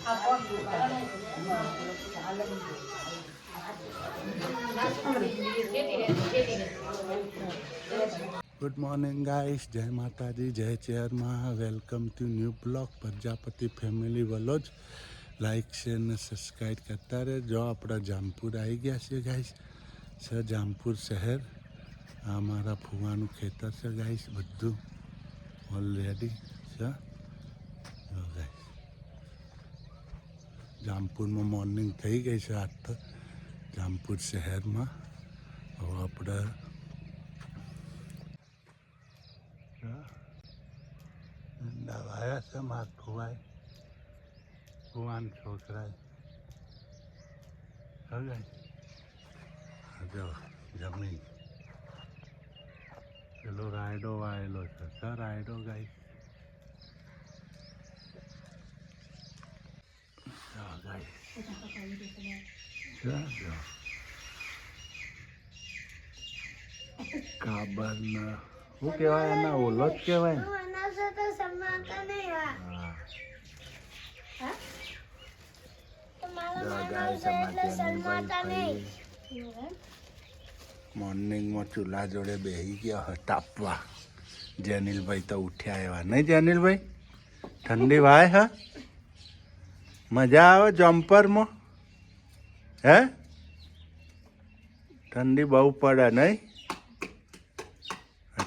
Good morning guys, જય માતાજી, જય ચેરમાં. Welcome to new blog Prajapati family vlog. Like share ને સબસ્ક્રાઈબ કરતા રહેજો. આપણા જામપુર આવી ગયા છે ગાઈસ. છે જામપુર શહેર. આ મારા ફુવાનું ખેતર છે ગાઈસ. બધું ઓલરેડી છે. ગાઈસ જામપુરમાં મોર્નિંગ થઈ ગઈ છે આજ તો જામપુર શહેરમાં. હવે આપણે નવાયા છે મારા ફુવાન છોકરા. જો જમીન પેલો રાયડો વાયેલો છે. સર રાયડો ગાઈ કાબર ના શું કહેવાય? એના ઓલો જ કહેવાય. મોર્નિંગમાં ચૂલા જોડે બેસી ગયા હતા તાપવા. જેનિલભાઈ તો ઉઠ્યા એવા નહીં? જેનિલભાઈ ઠંડી વાય હા? મજા આવે જમ્પરમાં? હે ઠંડી બહુ પડે નહીં?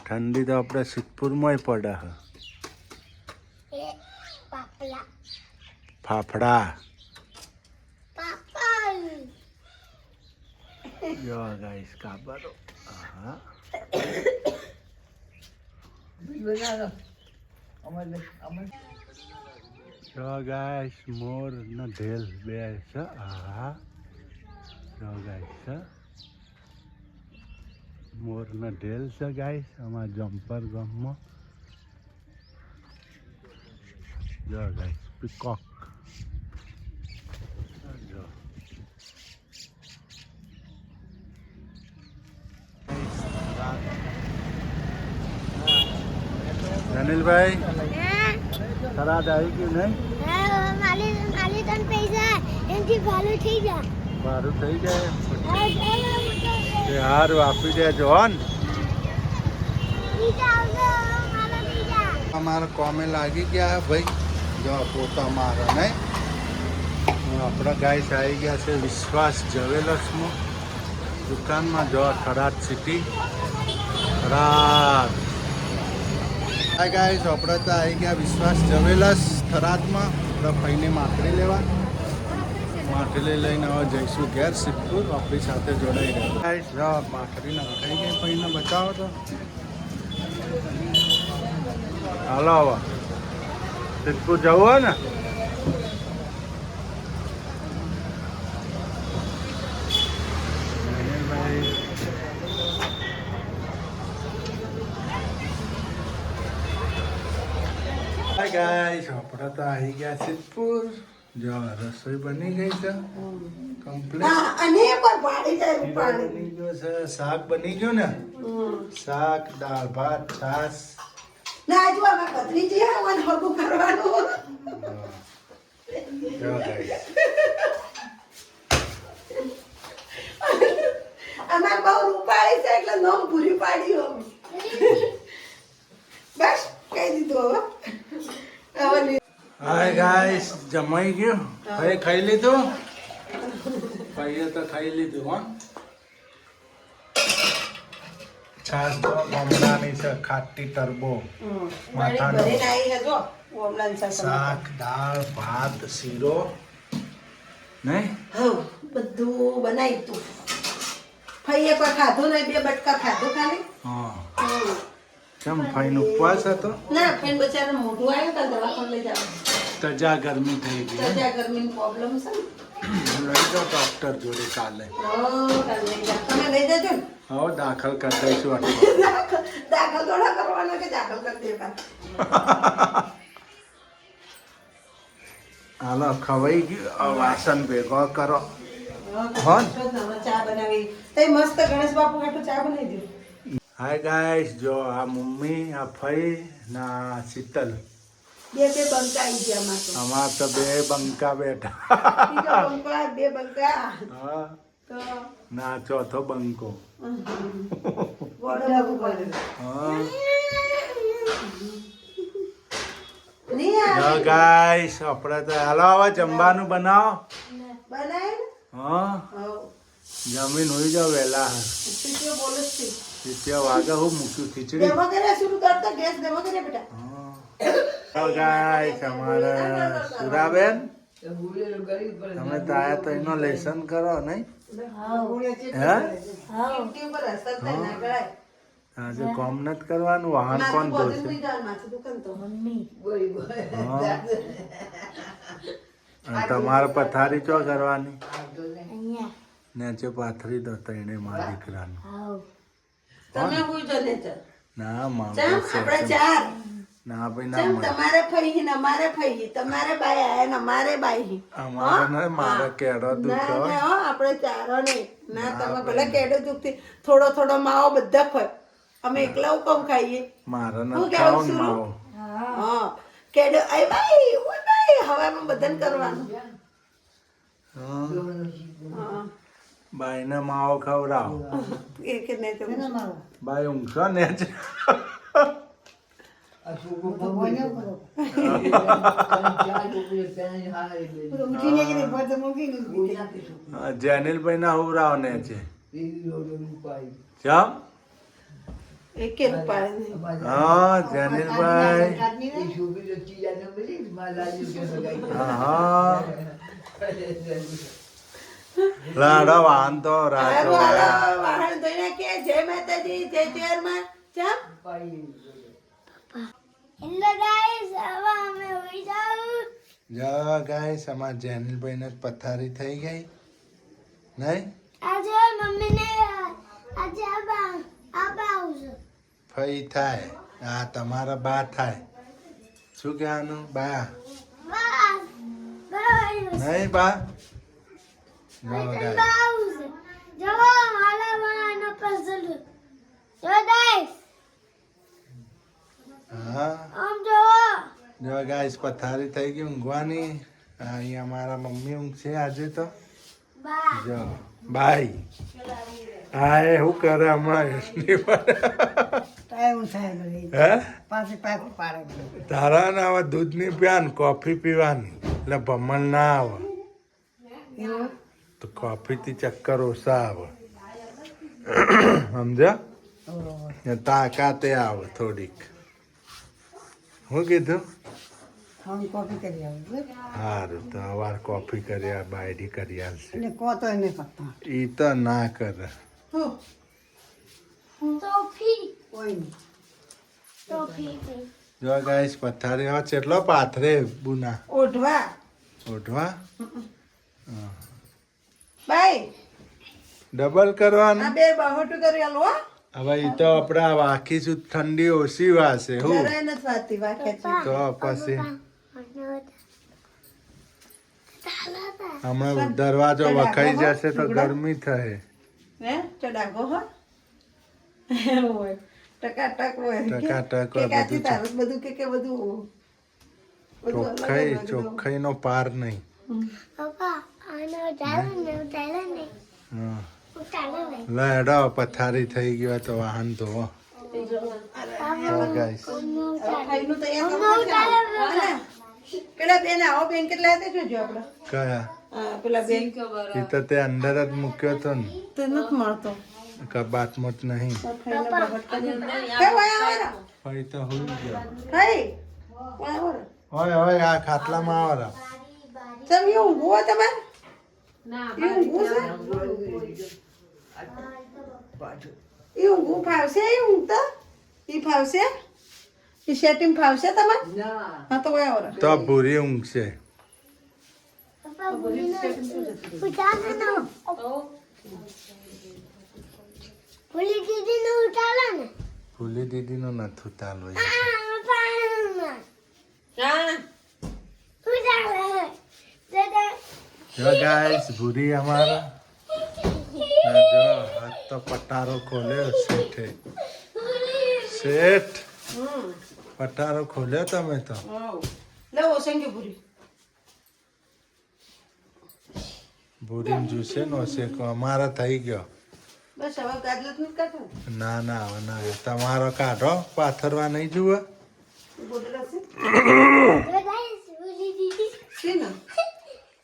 ઠંડી તો આપણે સિદ્ધપુરમાં પડે હ. ફાફડા જો ગાઈસ કાબરો. હા જો ગાઈસ મોર નો ઢેલ બે છે. હા જો ગાઈસ મોર નો ઢેલ છે ગાઈસ અમારા જમ્પર ગામમાં. જો ગાઈસ પીકોક. જો અનિલભાઈ ખરાબ આવી ગયું નહીં? ભારું થઈ જાય. હારું આપી દેજો હોન. અમારા કોમે લાગી ગયા ભાઈ. જો પોતા મારા નહીં. આપણા ગાઈસ આવી ગયા છે વિશ્વાસ જ્વેલર્સમાં દુકાનમાં. જો Tharad city Tharad. Hi guys, આપણે તો આવી ગયા વિશ્વાસ જ્વેલર્સ થરાદમાં. આપણે ભાઈને માખડી લેવા. માખડી લઈને હવે જઈશું ઘેર સિદ્ધપુર. આપણી સાથે જોડાઈ રહ્યા ગાઈસ. જો માખડી નખાઈ ગઈ. ભાઈને બતાવો તો. હાલો હવે સિદ્ધપુર જવું હોય ને? હાય ગાઈસ, આપણે તો આવી ગયા સિદ્ધપુર. જો રસોઈ બની ગઈ છે કમ્પ્લીટ. બની ગયો છે. શાક બની ગયું ને? શાક, દાળ ભાત, છાસ. જો ગાઈસ બહુ રૂપાળી છે એટલે નોમ પૂરી પાડી. બસ કહી દીધું હવે. હાય ગાઈસ, જમાઈ ગયું. ભાઈ ખાઈ લીધું? ભાઈએ તો ખાઈ લીધું. હા છાસ તો ગમડાની છે ખાટી ટર્બો. માથાનો શાક, દાળ ભાત, શીરો નહીં? બધું બનાવી તું. ફઈએ કોઈ ખાધું નહીં. 2 બટકા ખાધું ખાલી. હા કેમ ફાઈન ઉપવાસ હતો? ના ફાઈન બચારા મોઢું આવ્યું તો દવાખાને લઈ જાવ. તજા ગરમી થઈ ગઈ. તજા ગરમીનો પ્રોબ્લેમ છે ને. લઈ જાઓ ડોક્ટર જોડે કાલે. કાલે લઈ જાવ. તમે લઈ જજો ને. હવે દાખલ કરી દઈશું. દાખલ થોડા કરવાનો કે દાખલ કરી દેવા. હાલો ખવાઈ ગયું. વાસણ ભેગો કરો. ચા બનાવી તે મસ્ત ગણેશ બાપુ હાટુ ચા બનાવી દઉં. હાય ગાઈસ, જો આ મમ્મી, આ ફઈ ના શીતલ બે બંકા આવી ગયા આમાં તો. અમાર તો બે બંકા બેઠા. બીજો બંકો આ, બે બંકા. હા તો ના ચોથો બંકો. ગોળો બહુ કરે. હા નહીં આવે. ગાઈસ આપણે તો હાલો હવે જમવાનું બનાવો. બનાય ને? હા હઉ. જમીન હોઈ જાવ વહેલા. ખીચડીઓ બોલે જ છે. ખીચડી વાગે હું મૂક્યું ખીચડી. ડેમો કર્યા શરૂ કરતા, ગેસ ડેમો કર્યા બેટા. હા ગાઈસ અમારે સુરાબેન તમે તો આયા તો એનો લેસન કરો નહીં હે ખીચડી ઉપર અસર થાય ના કરાય. આજે કોમ નથી કરવાનું વાહન કોણ માથું ધોશે બોધીને જાણ, માથું દુકાન તો. હા. અને તમારે પથારી ચો કરવાની નેચે પાથરી દો તઈને મારા દીકરાનું તમે હું જો ને ચાલ. ના મારો ચમ આપણે ચાર. ના ભાઈ ના ચમ મળે તમારે ફઈ ને અમારે ફઈ, તમારે બાઈ આયા ને અમારે બાઈ. અમારે ને મારે કેળો ના દુખો ના હો, આપણે ચારો નહીં. ના તમે ભલે કેડો દુખતી થોડો થોડો માવો બધા ખોય. અમે એકલા કમ ખાઈએ. મારે હું નથી કેવું ખાવાનું છું? માવો હા કેડો આય બાઈ ઓય બાઈ હવામાં બધાને કરવાનું. હા. હા બાઈને માવો ખવડાવો એ કે નહીં તો બાઈ ઊંઘશો ને જ. જેનિલભાઈ ના હુવરાવો ને છે ચમ એક જ પાડે નહીં. હા જેનિલભાઈ હા લાડો વાહન તો રાતો હારું હાલો, વાહણ ધોઈ નાખીએ. જય માતાજી, જય ચેરમાં. ચમ હેલો ગાઈસ, હવે અમે હોઈ જાઉં. જો ગાઈસ અમાર જેનિલભાઈ ને પથારી થઈ ગઈ નહીં આજે મમ્મીને આજે આબા આવશે. ફઈ થાય આ તમારા બા થાય શું કહેવાનું બા બસ બસ નહીં બા જો ગાઈસ આવશે. જો મારા માનો પસંદ જો ગાઈસ હા આમ જો જો ગાઈસ પથારી થઈ ગઈ ઊંઘવાની અહીંયા મારા મમ્મી ઊંઘશે આજે તો બા જો બાઈ હા એ શું કરે હમણાં એસની પર હે તારા ને હવે દૂધ નહીં પીવાનું કોફી પીવાની એટલે ભમણ ના આવે તો કોફીથી ચક્કર ઓછા આવે સમજ્યા તાકાતે આવે થોડીક શું કીધું સારું તો અવાર કોફી કર્યા બાયડી કરી આવશે ઈ તો ના કરે ટોફી જો ગાઈસ પથારી હવે ચેટલો પાથરે બુના ઓઢવા ઓઢવા બાઈ ડબલ કરવાનું આ બે બહોટું કરી આલો હો. હવે ઈ તો આપડા વાકી શું ઠંડી ઓછી વાસે હું જરાય નથી વાતી વાક્યા તો પછી હમણાં દરવાજો વખાઈ જશે તો ગરમી થાય હે ચડાગો હો એવું હોય ટકાટક હોય ટકાટક કે હોય કાચી બધું તારું બધું કે બધું બધું અલગ ચોખ્ખાઈ અલગ ચોખ્ખાઈનો પાર નહીં પપ્પા આનો ઉતારો ને હા ઉતારો ને લે હેડો પથારી થઈ ગયો તો વાહન ધોવો ગાઈસ ખાઈનું તૈયાર કરવું પડશે. હા ને? પેલા બેન આવો બેન કેટલા હતા જોજો આપણે કયા હા પેલા બેન એ તો તે અંદર જ મૂક્યો તો ને તો નથી મળતો કબાટમાં જ નહીં ખાઈને બહટ કરી કઈ વાય આવે ને હોય તો હોઈ ગયો કઈ વાય આવે ને હોય હોય આ ખાટલામાં આવે તમે એવું ઊંઘો હો તમારે એવું ઊંઘું છે એ ઊંઘું ફાવશે એ ઊંઘતા એ ફાવશે એ સેટિંગ ફાવશે તમારે હા તો વાય આવે તો ભૂરી ઊંઘશે પપ્પા ઉતારો ને ભૂલી દીદી ને ઉતારો ને ભૂલી દીદીનો નથી ઉતારવો હા જો ગાઈસ ભૂરી અમારા આ જો હાથ તો પટારો ખોલ્યો શેઠે શેઠ પટારો ખોલ્યો તમે તો હવ લે ઓસંગી પૂરી ભૂરીને જ્યુસે નો શેકો અમારે થઈ ગયો. બસ હવે ગાદલા નથી કાઢો ના ના હવે ના તમારો કાઢો પાથરવા નહીં જુઓ. ગોડરા છે તો ગાઈસ ઉલી દીદી છે ને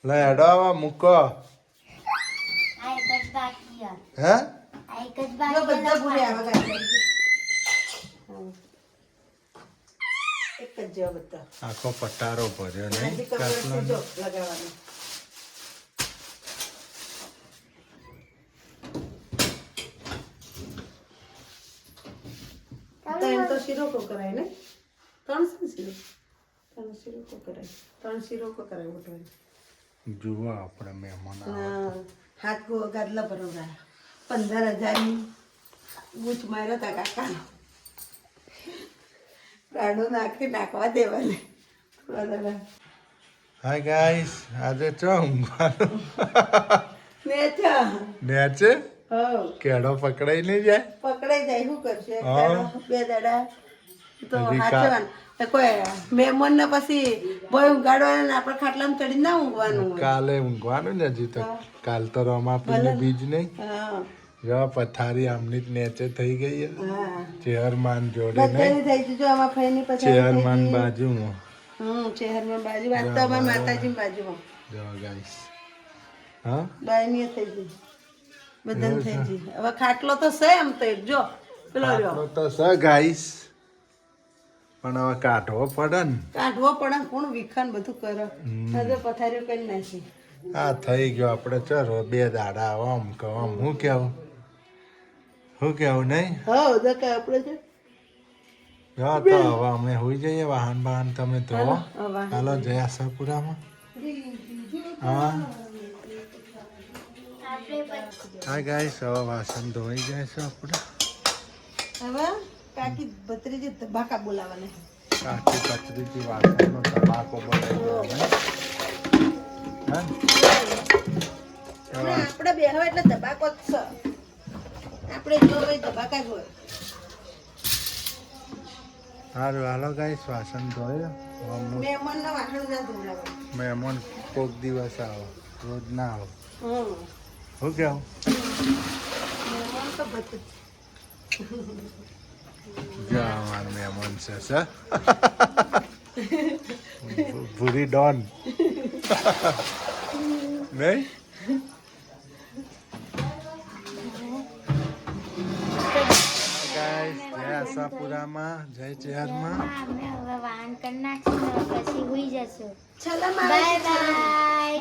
લે હેડો હવે મૂકો. આ એક જ બાકી યાર હે આ એક જ જો બાકી બધા પૂરી આવે ગાદલા હા. એક જ જેવા બધા આખો પટારો ભર્યો નહીં હજી કલર છે કાટલાનો. જો લગાવવાનું ત્રણ તો શીરો કરાય ને 3 શીરો 3 શીરો કરાય 3 શીરો કરાય ઉઠવાની જુઓ આપણે મહેમાન આવે. ના હાથ ગો ગાદલા ભરવા 15,000 બૂચ માર્યો તા કાકાનો રાડો નાખવા દેવાની થોડા દાડા હાય ગાઈસ આજે ચો ઊંઘવાનું ને ચા નેચે હો કેળો પકડાઈ નહીં જાય. પકડાઈ જાય શું કરશે એક હા. દાડો, બે દાડા તો હજી હાચવાનું તો કોઈ મહેમાન ને પછી બોય ઊંઘાડવાના ને આપણે ખાટલામાં ચડી ના ઊંઘવાનું હોય. કાલે ઊંઘવાનું ને હજી તો કાલ તો રમાપીને બીજ નહીં. હા જો પથારી આમની જ નેચે થઈ ગઈ છે. હા ચેરમાન જોડે નહીં. બધાની થઈ ગઈ જો આમાં ફઈની પછી ચેરમાન બાજુમાં શહેરમાં બાજુ વાત તો અમારા માતાજી બાજુમાં જો ગાઈસ હા બાયની થઈ ગઈ બધાને થઈ ગઈ હવે ખાટલો તો છે એમ તો એક જો પેલો જો આટલો તો સ ગાઈસ પણ હવે કાઢવો પડે ને. કાઢવો પડે ને કોણ વિખાન બધું કરે હવે પથારીઓ કરી નાખી આ થઈ ગયો આપણે ચલો 2 દાડા આમ કહો આમ હું કેવું નહીં. હા દકા આપણે છે જો તો હવે અમે હોઈ જઈએ વાહન વાહન તમે તો હવે હાલો જય આશાપુરામાં. હા હા ગાઈસ હવે વાસણ ધોઈ જાય છે આપણે. હવે કાકી ભત્રીજી ધબાકા બોલાવાને કાચી કચરીથી વાસણનો તબાકો બનાવી દેવાનો. હા અને આપણે બે હવે એટલે ધબાકો જ છે આપણે જો ભાઈ ધબાકા જ હોય સારું હાલો ગાઈસ વાસણ ધોઈ મહેમાનના વાસણ ના ધોવડાવે મહેમાન કોક દિવસ આવે રોજ ના આવે. હમ શું કેવું મહેમાન તો બધું જો અમારું મહેમાન છે સર ભૂરી ડોન નહીં. ગાઈસ જય આશાપુરામાં જય ચેહરમાં. અમે હવે વાહન કરી નાખશું ને પછી હુઈ જશું ચાલો બાય બાય